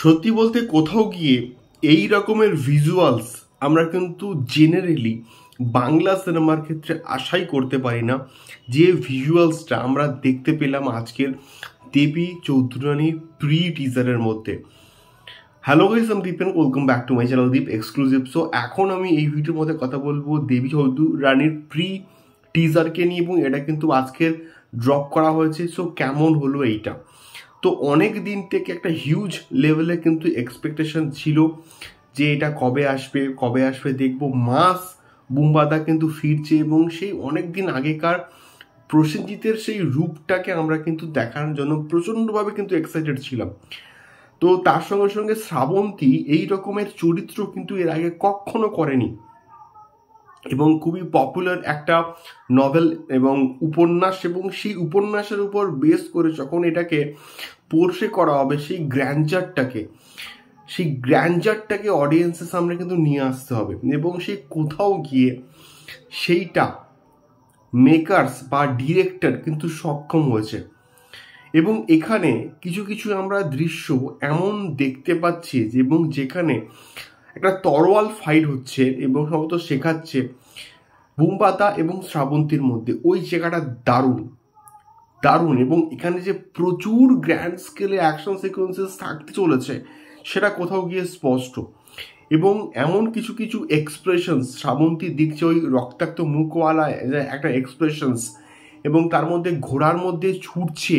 সত্যি বলতে কোথাও গিয়ে এই রকমের ভিজুয়ালস আমরা কিন্তু জেনারেলি বাংলা সিনেমার ক্ষেত্রে আশাই করতে পারি না। যে ভিজুয়ালসটা আমরা দেখতে পেলাম আজকের দেবী চৌধুরানীর প্রি টিজারের মধ্যে। হ্যালো গাইস, আমি Deep and welcome back to my channel Deep exclusive. So এখন আমি এই ভিডিওর মধ্যে কথা বলবো দেবী চৌধুরানীর প্রি টিজারকে নিয়ে, এবং এটা কিন্তু আজকের ড্রপ করা হয়েছে। সো কেমন হলো এইটা, তো অনেক দিন থেকে একটা হিউজ লেভেলে কিন্তু এক্সপেকটেশন ছিল যে এটা কবে আসবে দেখবো। মাস বুম্বাদা কিন্তু ফিরছে, এবং সেই অনেক দিন আগেকার প্রসেনজিতের সেই রূপটাকে আমরা কিন্তু দেখানোর জন্য প্রচণ্ডভাবে কিন্তু এক্সাইটেড ছিলাম। তো তার সঙ্গে সঙ্গে শ্রাবন্তী এই রকমের চরিত্র কিন্তু এর আগে কখনো করেনি, এবং খুবই পপুলার একটা নভেল এবং উপন্যাস, এবং সেই উপন্যাসের উপর বেস করে যখন এটাকে পোর্ট্রে করা হবে সেই গ্র্যান্ডারটাকে অডিয়েন্সের সামনে কিন্তু নিয়ে আসতে হবে, এবং সেই কোথাও গিয়ে সেইটা মেকার্স বা ডিরেক্টর কিন্তু সক্ষম হয়েছে। এবং এখানে কিছু কিছু আমরা দৃশ্য এমন দেখতে পাচ্ছি এবং যেখানে একটা তরোয়াল ফাইট হচ্ছে এবং সম্ভবত শেখাচ্ছে বুম্বাদা এবং শ্রাবন্তীর মধ্যে। ওই জায়গাটা দারুণ, এবং এখানে যে প্রচুর গ্র্যান্ড স্কেলে অ্যাকশন সিকোয়েন্সেস থাকতে চলেছে সেটা কোথাও গিয়ে স্পষ্ট। এবং এমন কিছু কিছু এক্সপ্রেশনস শ্রাবন্তী দিচ্ছে, ওই রক্তাক্ত মুখওয়ালা একটা এক্সপ্রেশনস, এবং তার মধ্যে ঘোড়ার মধ্যে ছুটছে,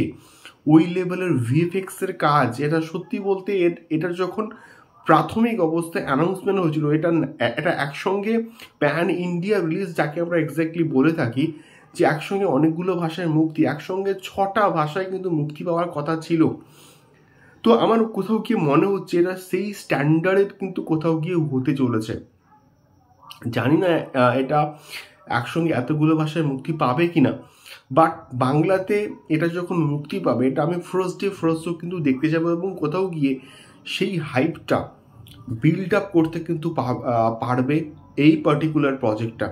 ওই লেভেলের ভিএফএক্সের কাজ। এটা সত্যি বলতে এটার যখন প্রাথমিক অবস্থায় অ্যানাউন্সমেন্ট হয়েছিল, এটা একসঙ্গে প্যান ইন্ডিয়া রিলিজ যাকে আমরা এক্স্যাক্টলি বলে থাকি, যে একসঙ্গে অনেকগুলো ভাষায় মুক্তি, একসঙ্গে 6টা ভাষায় কিন্তু মুক্তি পাওয়ার কথা ছিল। তো আমার কোথাও গিয়ে মনে হচ্ছে এটা সেই স্ট্যান্ডার্ডের কিন্তু কোথাও গিয়ে হতে চলেছে। জানি না এটা একসঙ্গে এতগুলো ভাষায় মুক্তি পাবে কিনা, বাট বাংলাতে এটা যখন মুক্তি পাবে, এটা আমি ফার্স্ট ডে কিন্তু দেখতে যাবো, এবং কোথাও গিয়ে সেই হাইপটা বিল্ড আপ করতে কিন্তু পারবে এই পার্টিকুলার প্রজেক্টটা।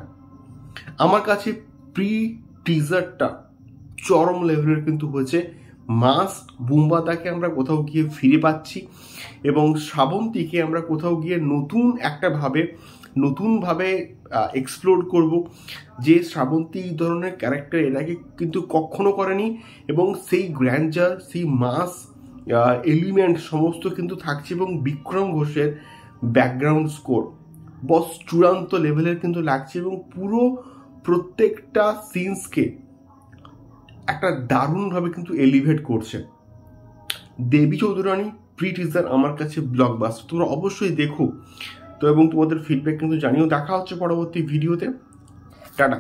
আমার কাছে প্রি টিজারটা চরম লেভেলের কিন্তু হয়েছে। মাস বুম্বাদাকে আমরা কোথাও গিয়ে ফিরে পাচ্ছি, এবং শ্রাবন্তীকে আমরা কোথাও গিয়ে নতুনভাবে এক্সপ্লোর করব, যে শ্রাবন্তী এই ধরনের ক্যারেক্টার এর আগে কিন্তু কখনো করেনি, এবং সেই গ্র্যান্ডার, সেই মাস এলিমেন্ট সমস্ত কিন্তু থাকছে। এবং বিক্রম ঘোষের ব্যাকগ্রাউন্ড স্কোর বস চূড়ান্ত লেভেলের কিন্তু লাগছে, এবং প্রত্যেকটা সিনসকে একটা দারুণভাবে কিন্তু এলিভেট করছে। দেবী চৌধুরানী প্রি টিজার আমার কাছে ব্লকবাস্টার, তোমরা অবশ্যই দেখো তো, এবং তোমাদের ফিডব্যাক কিন্তু জানিও। দেখা হচ্ছে পরবর্তী ভিডিওতে। টাটা।